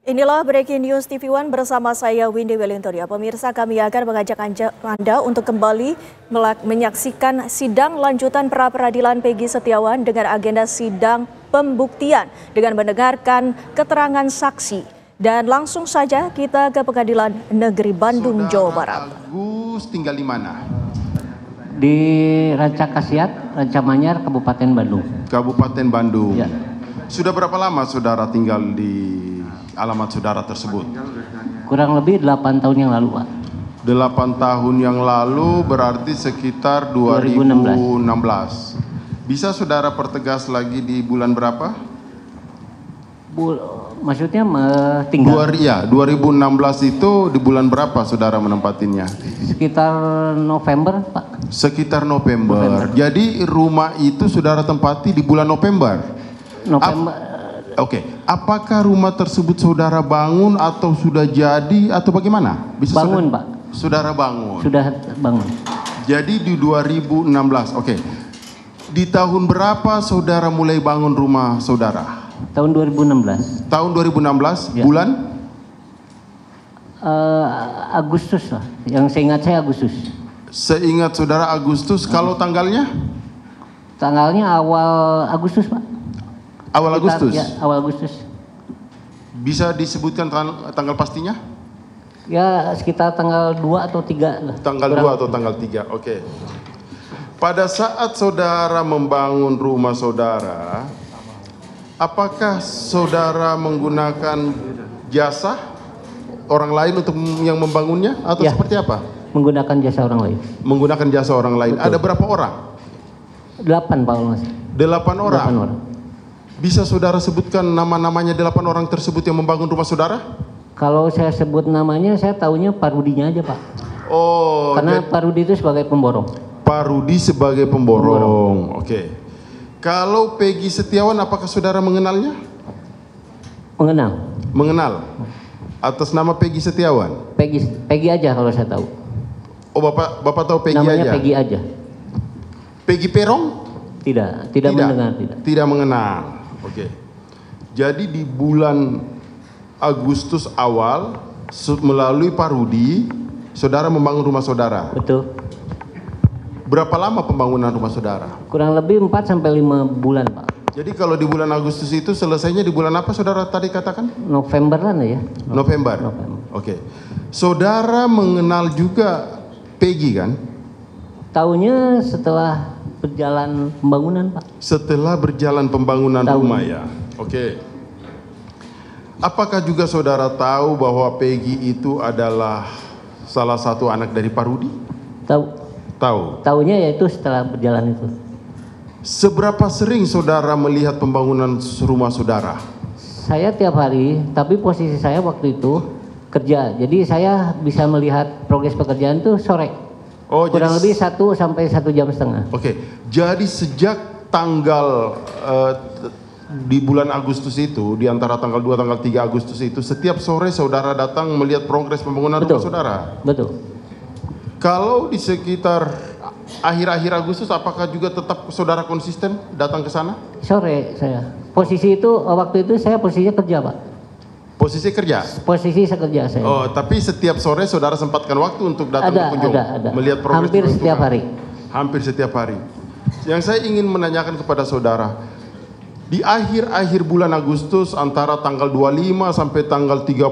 Inilah Breaking News TV One bersama saya Windy Welintoria. Pemirsa, kami akan mengajak Anda untuk kembali menyaksikan sidang lanjutan pra-peradilan Peggy Setiawan dengan agenda sidang pembuktian dengan mendengarkan keterangan saksi. Dan langsung saja kita ke Pengadilan Negeri Bandung, Jawa Barat. Agus tinggal di mana? Di Rancakasiat, Rancamanyar, Kabupaten Bandung. Kabupaten Bandung. Ya. Sudah berapa lama saudara tinggal di alamat saudara tersebut? Kurang lebih 8 tahun yang lalu, Pak. 8 tahun yang lalu berarti sekitar 2016. Bisa saudara pertegas lagi di bulan berapa? Maksudnya tinggal? 2016 itu di bulan berapa saudara menempatinya? Sekitar November, Pak. Sekitar November. Jadi rumah itu saudara tempati di bulan November? Oke. Apakah rumah tersebut saudara bangun atau sudah jadi atau bagaimana? Bisa bangun, saudara, Pak. Saudara bangun? Sudah bangun. Jadi di 2016, oke. Di tahun berapa saudara mulai bangun rumah saudara? Tahun 2016. Tahun 2016, Ya. bulan? Agustus lah. Yang seingat saya Agustus. Seingat saudara Agustus, kalau tanggalnya? Tanggalnya awal Agustus, Pak. Awal Agustus? Ya, awal Agustus. Bisa disebutkan tanggal pastinya? Ya, sekitar tanggal 2 atau 3 lah. Tanggal 2 atau tanggal 3, oke. Pada saat saudara membangun rumah saudara, apakah saudara menggunakan jasa orang lain untuk yang membangunnya atau Ya, seperti apa? menggunakan jasa orang lain. Menggunakan jasa orang lain. Betul. Ada berapa orang? 8, Pak Mas. 8 orang. 8 orang. Bisa saudara sebutkan nama-namanya 8 orang tersebut yang membangun rumah saudara? Kalau saya sebut namanya, saya taunya Pak Rudinya aja, Pak. Oh, Karena Pak Rudi itu sebagai pemborong. Pak Rudi sebagai pemborong. Oke. Kalau Peggy Setiawan, apakah saudara mengenalnya? Mengenal. Mengenal. Atas nama Peggy Setiawan. Peggy aja kalau saya tahu. Oh, Bapak tahu Peggy Namanya aja? Peggy aja. Peggy Perong? Tidak mendengar, tidak. Tidak mengenal. Oke. Jadi di bulan Agustus awal melalui Pak Rudi, saudara membangun rumah saudara. Betul. Berapa lama pembangunan rumah saudara? Kurang lebih 4 sampai 5 bulan, Pak. Jadi kalau di bulan Agustus itu selesainya di bulan apa saudara tadi katakan? Novemberan ya. November. Oke. Saudara mengenal juga Peggy kan? Taunya setelah berjalan pembangunan, Pak. Setelah berjalan pembangunan rumah ya. Oke. Apakah juga saudara tahu bahwa Peggy itu adalah salah satu anak dari Pak Rudi? Tahu. Taunya yaitu setelah berjalan itu. Seberapa sering saudara melihat pembangunan rumah saudara? Saya tiap hari, tapi posisi saya waktu itu kerja. Jadi saya bisa melihat progres pekerjaan itu sore. Oh, kurang lebih 1 sampai 1,5 jam. Oke. Jadi sejak tanggal di bulan Agustus itu, di antara tanggal 2 tanggal 3 Agustus itu, setiap sore saudara datang melihat progres pembangunan rumah saudara? Betul. Kalau di sekitar akhir-akhir Agustus, apakah juga tetap saudara konsisten datang ke sana? Sore saya. Posisi itu waktu itu saya posisinya kerja, Pak. Posisi kerja? Posisi kerja saya. Oh, tapi setiap sore saudara sempatkan waktu untuk datang berkunjung? Ada. Melihat progres hampir setiap hari. Hampir setiap hari. Yang saya ingin menanyakan kepada saudara, di akhir-akhir bulan Agustus antara tanggal 25 sampai tanggal 30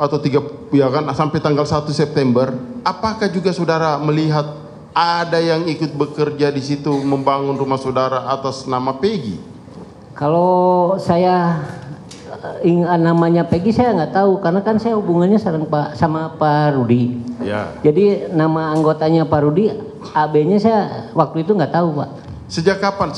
atau sampai tanggal 1 September, apakah juga saudara melihat ada yang ikut bekerja di situ membangun rumah saudara atas nama Peggy? Kalau saya namanya Peggy saya nggak tahu karena kan saya hubungannya sama Pak Rudi. Ya. Jadi nama anggotanya Pak Rudi, AB-nya saya waktu itu nggak tahu, Pak. Sejak kapan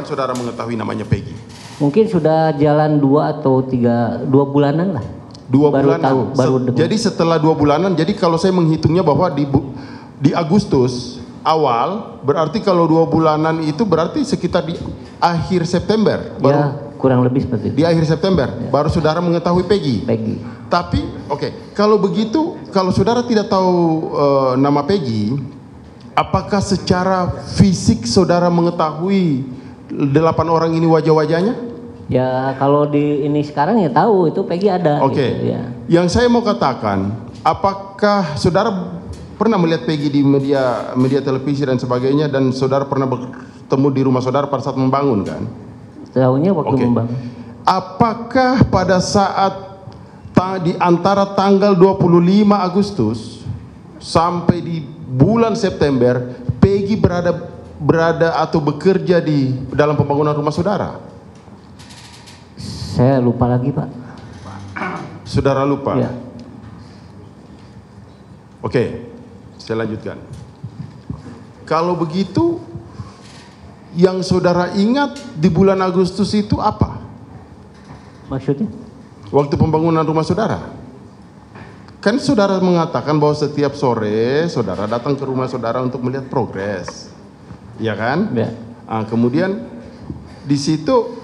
saudara mengetahui namanya Peggy? Mungkin sudah jalan 2 atau 2 bulanan lah. 2 baru bulanan. Tahu, baru jadi setelah 2 bulanan, jadi kalau saya menghitungnya bahwa di Agustus awal, berarti kalau 2 bulanan itu berarti sekitar di akhir September. Ya, kurang lebih seperti itu. Di akhir September, baru saudara mengetahui Peggy. Tapi, kalau begitu, kalau saudara tidak tahu nama Peggy, apakah secara fisik saudara mengetahui 8 orang ini wajah-wajahnya? Ya kalau di ini sekarang ya tahu itu Peggy ada. Oke. Gitu, ya. Yang saya mau katakan, apakah saudara pernah melihat Peggy di media televisi dan sebagainya, dan saudara pernah bertemu di rumah saudara pada saat membangun kan? Tahunya waktu membangun. Apakah pada saat di antara tanggal 25 Agustus sampai di bulan September Peggy berada atau bekerja di dalam pembangunan rumah saudara? Saya lupa lagi, Pak. Saudara lupa? Ya. Oke, saya lanjutkan. Kalau begitu, yang saudara ingat di bulan Agustus itu apa? Maksudnya? Waktu pembangunan rumah saudara. Kan saudara mengatakan bahwa setiap sore saudara datang ke rumah saudara untuk melihat progres. Iya kan? Ya. Nah, kemudian di situ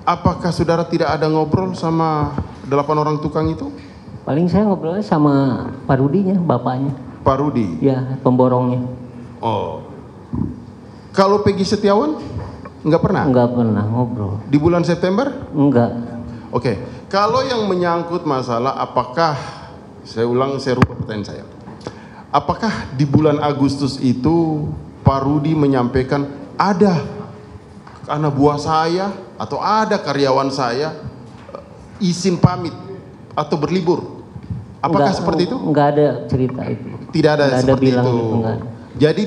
apakah saudara tidak ada ngobrol sama 8 orang tukang itu? Paling saya ngobrolnya sama Pak Rudinya, bapaknya. Pak Rudi? Ya, pemborongnya. Oh. Kalau Peggy Setiawan? Enggak pernah? Enggak pernah ngobrol. Di bulan September? Enggak. Oke. Kalau yang menyangkut masalah apakah, saya rubah pertanyaan saya. Apakah di bulan Agustus itu Pak Rudi menyampaikan ada anak buah saya atau ada karyawan saya izin pamit atau berlibur? Apakah seperti itu? Enggak ada cerita itu. Tidak ada enggak seperti ada itu. Enggak ada. Jadi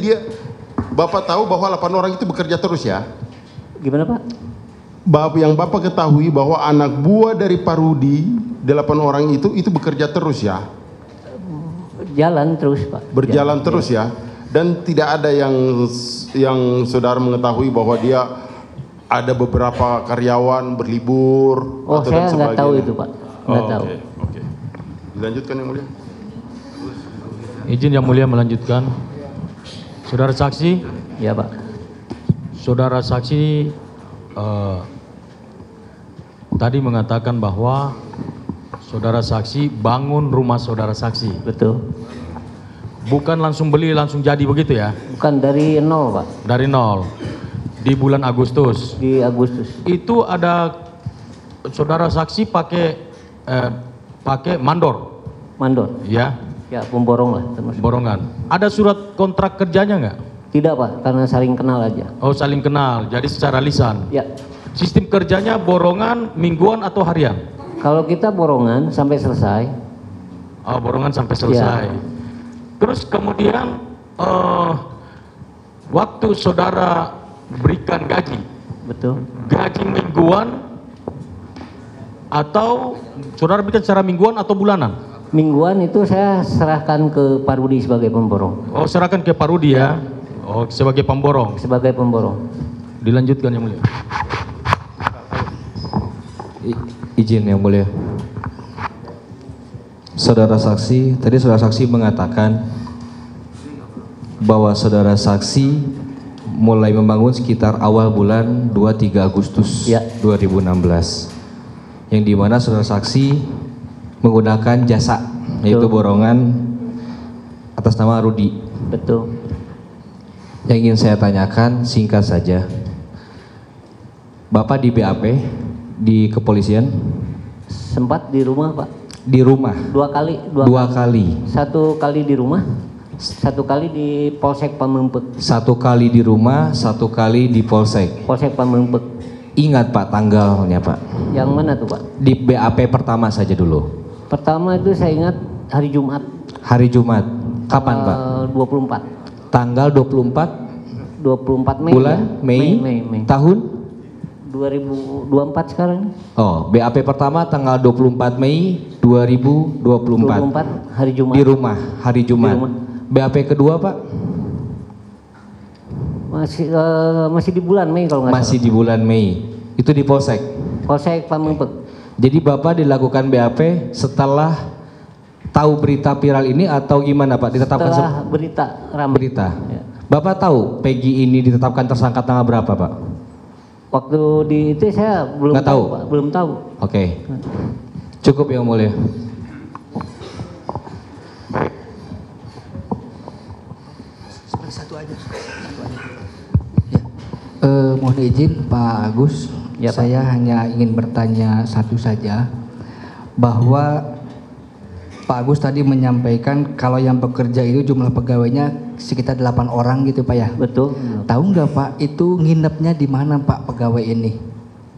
Bapak tahu bahwa 8 orang itu bekerja terus ya? Gimana, Pak? Yang Bapak ketahui bahwa anak buah dari Pak Rudi 8 orang itu bekerja terus ya? Jalan terus, Pak. Berjalan terus ya? Dan tidak ada yang saudara mengetahui bahwa dia ada beberapa karyawan berlibur Oh, atau saya dan nggak tahu itu, Pak. Nggak tahu. Oke. Dilanjutkan yang mulia. Izin yang mulia melanjutkan. Saudara saksi. Ya, Pak. Saudara saksi tadi mengatakan bahwa saudara saksi bangun rumah saudara saksi. Betul. Bukan langsung beli langsung jadi begitu ya? Bukan dari nol, Pak. Dari nol. Di bulan Agustus. Di Agustus. Itu ada saudara saksi pakai mandor. Mandor. Ya. Ya, pemborong lah termasuk. Borongan. Ada surat kontrak kerjanya nggak? Tidak, Pak, karena saling kenal aja. Oh, saling kenal. Jadi secara lisan. Ya. Sistem kerjanya borongan mingguan atau harian? Kalau kita borongan sampai selesai. Oh, borongan sampai selesai. Ya. Terus kemudian waktu saudara berikan gaji, Betul. gaji mingguan atau saudara berikan secara mingguan atau bulanan? Mingguan itu saya serahkan ke Pak Rudi sebagai pemborong. Oh, serahkan ke Pak Rudi ya? Oh, sebagai pemborong. Sebagai pemborong. Dilanjutkan yang mulia. Izin yang mulia. Saudara saksi, tadi saudara saksi mengatakan bahwa saudara saksi mulai membangun sekitar awal bulan 23 Agustus Ya. 2016. Yang dimana saudara saksi menggunakan jasa, yaitu borongan atas nama Rudi. Betul. Yang ingin saya tanyakan singkat saja, Bapak di BAP, di kepolisian? Sempat di rumah, Pak. Di rumah? Dua kali. Satu kali di rumah, satu kali di Polsek Pamengpek. Satu kali di rumah, satu kali di Polsek. Polsek Pamengpek. Ingat Pak tanggalnya Pak? Yang mana tuh, Pak? Di BAP pertama saja dulu. Pertama itu saya ingat hari Jumat. Hari Jumat. Kapan Pak? 24. Tanggal 24? 24 Mei. Bulan? Ya? Mei. Tahun? 2024 sekarang. Oh, BAP pertama tanggal 24 Mei 2024. 24 hari Jumat. Di rumah, hari Jumat. Di rumah. BAP kedua Pak? Masih di bulan Mei kalau nggak salah. Masih di bulan Mei. Itu di Polsek. Polsek Pamengpek. Jadi Bapak dilakukan BAP setelah tahu berita viral ini atau gimana Pak? Ditetapkan Setelah berita ramai. berita. Ya. Bapak tahu Peggy ini ditetapkan tersangka tanggal berapa Pak? Waktu di itu saya belum Nggak tahu? Pak. Belum tahu. Oke. Cukup yang mulia. Mohon izin Pak Agus, Ya, Pak. saya hanya ingin bertanya satu saja, bahwa Pak Agus tadi menyampaikan kalau yang bekerja itu jumlah pegawainya sekitar 8 orang gitu Pak ya. Betul. Tahu nggak Pak itu nginepnya di mana Pak pegawai ini?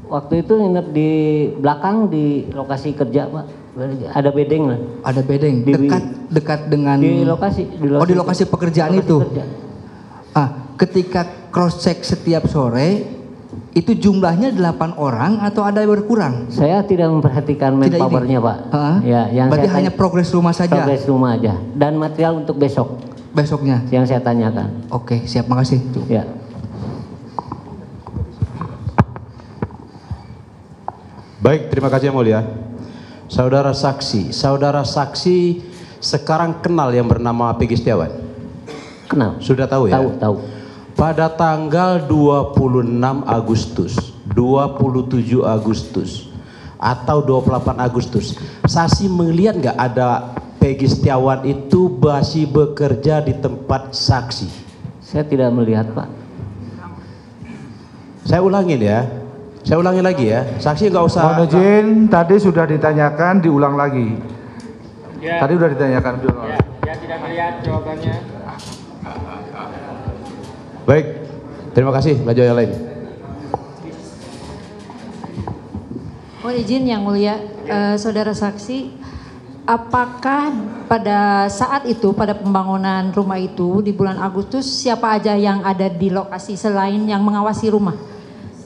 Waktu itu nginep di belakang di lokasi kerja Pak. Ada bedeng lah. Ada bedeng Di- dekat dengan Di lokasi. Oh di lokasi pekerjaan lokasi itu. kerja. Ketika cross check setiap sore itu jumlahnya 8 orang atau ada yang berkurang? Saya tidak memperhatikan Tidak ini? manpowernya Pak. Hah? Ya, yang Berarti saya hanya progres rumah saja progres rumah aja dan material untuk besok besoknya. yang saya tanyakan. Oke, siap, makasih. Ya. Baik, terima kasih yang mulia. Saudara saksi sekarang kenal yang bernama Peggy Setiawan? Kenal? Sudah tahu ya? Tahu. Pada tanggal 26 Agustus, 27 Agustus, atau 28 Agustus, saksi melihat nggak ada Peggy Setiawan itu masih bekerja di tempat saksi? Saya tidak melihat Pak. Saya ulangin lagi ya. Saksi nggak usah. Mohon izin, tadi sudah ditanyakan, diulang lagi. Ya. Tadi sudah ditanyakan, diulang lagi. Ya tidak melihat jawabannya. Baik, terima kasih. Lanjut yang lain. Mohon izin yang mulia, saudara saksi, apakah pada saat itu, pada pembangunan rumah itu di bulan Agustus, siapa aja yang ada di lokasi selain yang mengawasi rumah?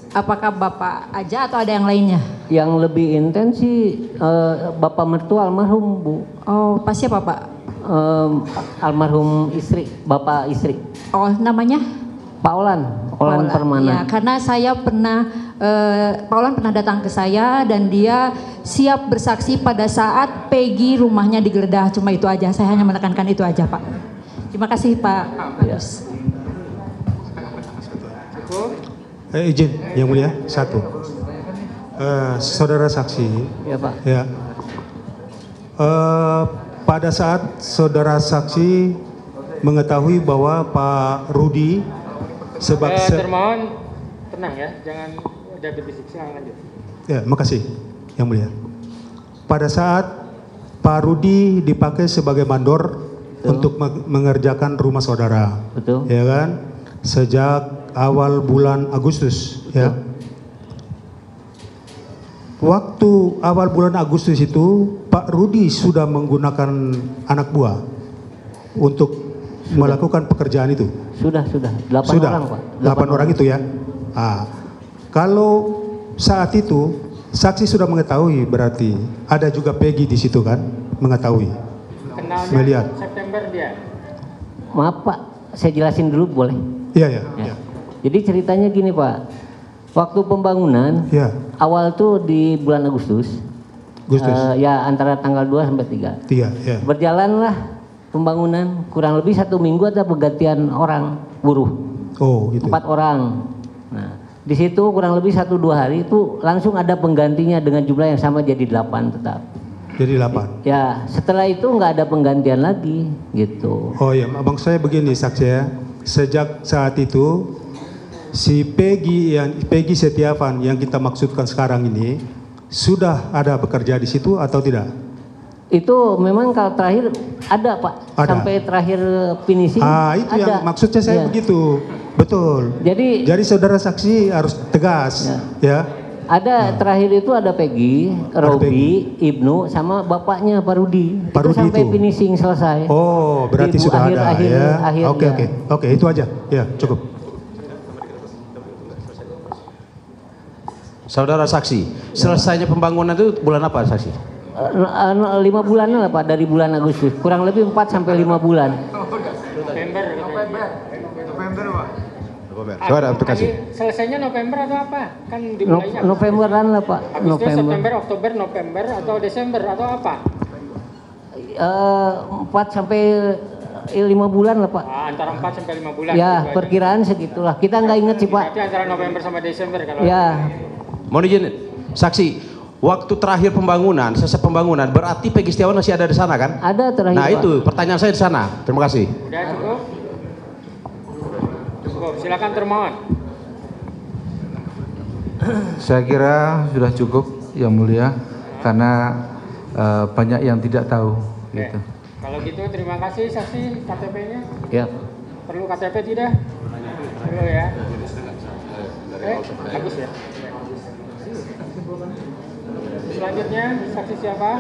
Apakah Bapak aja atau ada yang lainnya? Yang lebih intens sih Bapak mertua almarhum Bu. Oh, pas siapa Pak? Almarhum istri, Bapak istri. Oh, namanya? Pak Olan Permana. Ya, karena saya pernah, Pak Olan pernah datang ke saya dan dia siap bersaksi pada saat Peggy rumahnya digeledah. Cuma itu aja, saya hanya menekankan itu aja Pak. Terima kasih Pak Agus. Izin, yang mulia, satu. Saudara saksi, Ya Pak. ya. Pada saat saudara saksi mengetahui bahwa Pak Rudi Termohon tenang ya, jangan ada berbisik. Silakan lanjut. Ya, makasih, yang mulia. Pada saat Pak Rudi dipakai sebagai mandor untuk mengerjakan rumah saudara, Betul. ya kan? Sejak awal bulan Agustus, ya. Waktu awal bulan Agustus itu Pak Rudi sudah menggunakan anak buah untuk melakukan pekerjaan itu. Sudah. 8 orang Pak. 8 orang itu ya. Kalau saat itu saksi sudah mengetahui, berarti ada juga Peggy di situ kan, mengetahui. Kenalnya Melihat. September dia. Maaf Pak, saya jelasin dulu boleh? Iya. Jadi ceritanya gini Pak, waktu pembangunan Ya. awal tuh di bulan Agustus. Ya antara tanggal 2 sampai 3. 3, ya. Berjalanlah pembangunan, kurang lebih 1 minggu ada pergantian orang buruh. Oh, gitu. 4 orang. Nah, di situ kurang lebih 1-2 hari itu langsung ada penggantinya dengan jumlah yang sama jadi 8 tetap. Jadi 8. Ya, setelah itu nggak ada penggantian lagi gitu. Oh ya, abang saya begini saksi ya. Sejak saat itu si Peggy Setiawan yang kita maksudkan sekarang ini sudah ada bekerja di situ atau tidak? Itu memang kalau terakhir ada Pak, Ada. sampai terakhir finishing Itu ada. yang maksudnya saya Ya. begitu. Betul. Jadi saudara saksi harus tegas, ya. ada terakhir itu ada Peggy, Robi, Ibnu sama bapaknya Pak Rudi. Pak Itu Rudi sampai itu. finishing selesai. Oh, berarti Di sudah ada akhir, ya. akhirnya. Oke, itu aja. Ya, cukup. Saudara saksi, selesainya pembangunan itu bulan apa saksi? 5 bulan lah Pak, dari bulan Agustus. Kurang lebih 4 sampai 5 bulan. Saudara, terima kasih. Selesainya November atau apa? Kan dimulainya Novemberan lah Pak. Agustus, November. September, Oktober, November atau Desember atau apa? 4 sampai 5 bulan lah Pak. Antara 4 sampai 5 bulan. Ya, gitu aja. perkiraan segitulah. Kita nggak inget sih Pak. Berarti antara November sama Desember kalau. Ya, Mohon izin, saksi, waktu terakhir pembangunan, selesai pembangunan, berarti Peggy Setiawan masih ada di sana kan? ada terakhir Nah Pak. itu pertanyaan saya di sana. Terima kasih. Udah cukup? Cukup, silakan termohon. Saya kira sudah cukup Yang Mulia, karena banyak yang tidak tahu. Gitu. Kalau gitu terima kasih saksi. KTP-nya? Ya. Perlu KTP tidak? Perlu ya. Bagus ya. Selanjutnya saksi siapa?